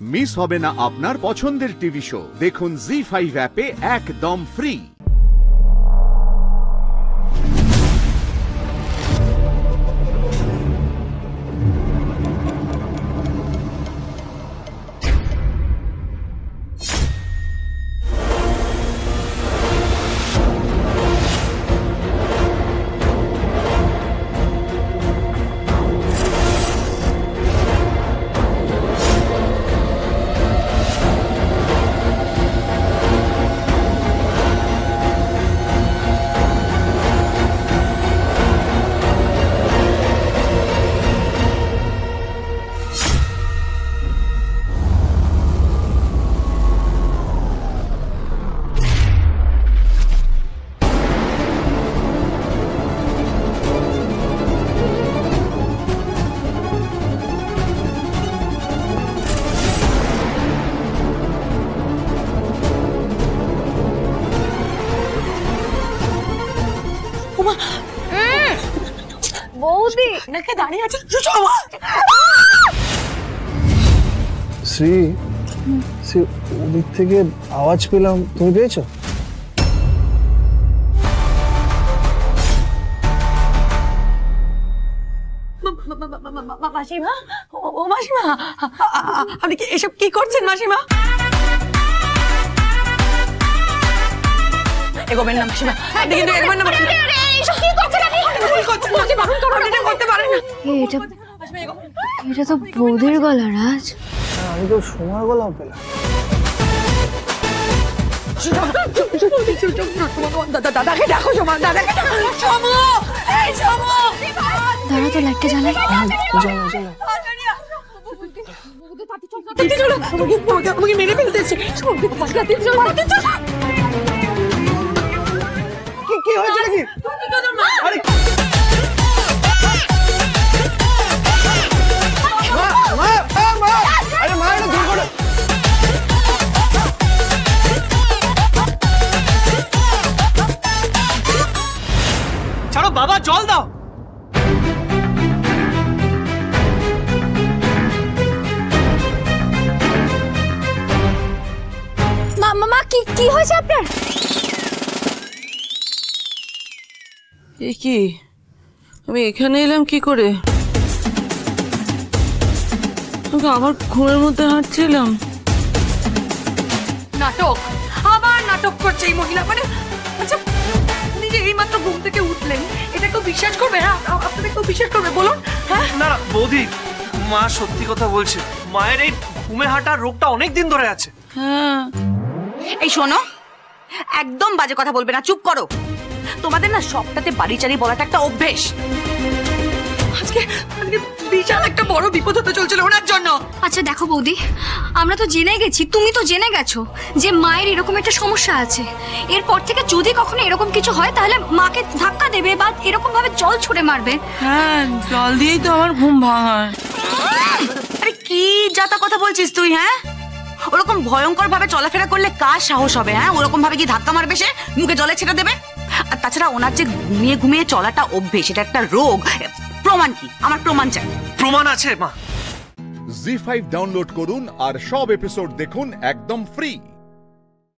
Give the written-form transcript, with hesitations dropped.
Miss হবে না আপনার পছন্দের টিভি শো। দেখুন জি5 অ্যাপে একদম ফ্রি। বৌদি নাকি দাঁড়িয়ে আছে শ্রী ওদিক থেকে আওয়াজ পেলাম, তুমি পেয়েছো? মাসিমা, ও মাসিমা, আপনি কি এসব কি করছেন মাসিমা? এগোবেন না মাসিমা, আপনি কিন্তু এগোবেন না মাসিমা। এসব কি করছেন আপনি? ভুল করছেন মাসিমা, ভুল করতে পারেন না। এটা তো বৌদির গলা রাজ। আমি তো সোমার গলাও পেলাম। দাদাকে ডাকো, সোমা, দাদাকে ডাকো। সোমু, এই সোমু, দাঁড়া তো লাইটটা জ্বালাই। চলো, আমাকে মেরে ফেলতেছে। কি হয়েছে নাকি? আরে ছাড়ো বাবা, জল দাও। মামা কি হয়েছে আপনার? এ কি, আমি এখানে এলাম কি করে? আমি আবার ঘুমের মধ্যে হাঁটছিলাম। নাটক, আবার নাটক করছে এই মহিলা। মানে আচ্ছা, আপনি যে এইমাত্র ঘুম থেকে উঠলেন, এটা কেউ বিশ্বাস করবে? হ্যাঁ, আপনাদের কেউ বিশ্বাস করবে বলুন? হ্যাঁ না না বৌদি, মা সত্যি কথা বলছে। মায়ের এই ঘুমে হাঁটার রোগটা অনেক দিন ধরে আছে। হ্যাঁ, এই শোনো, একদম বাজে কথা বলবে না, চুপ করো। তোমাদের না সবটাতে বাড়ি চারি বলাটা একটা অভ্যেস। আজকে বিশাল একটা বড় বিপদ হতে চলছিল ওনার জন্য। আচ্ছা দেখো বৌদি, আমরা তো জেনে গেছি, তুমি তো জেনে গেছো যে মায়ের এরকম একটা সমস্যা আছে। এরপর থেকে যদি কখনো এরকম কিছু হয় তাহলে মাকে ধাক্কা দেবে বা এরকম ভাবে জল ছুড়ে মারবে। হ্যাঁ, জল দিয়েই তো আমার ঘুম ভাঙায়। আরে কি যাতা কথা বলছিস তুই? হ্যাঁ, ওরকম ভয়ঙ্কর ভাবে চলাফেরা করলে কার সাহস হবে? হ্যাঁ, ওরকম ভাবে কি ধাক্কা মারবে সে? মুখে জলে ছেড়ে দেবে? আর তাছাড়া ওনার যে ঘুমিয়ে ঘুমিয়ে চলাটা অভ্যেস, এটা একটা রোগ। প্রমাণ কি? আমার প্রমাণ চাই। প্রমাণ আছে মা। জি5 ডাউনলোড করুন আর সব এপিসোড দেখুন একদম ফ্রি।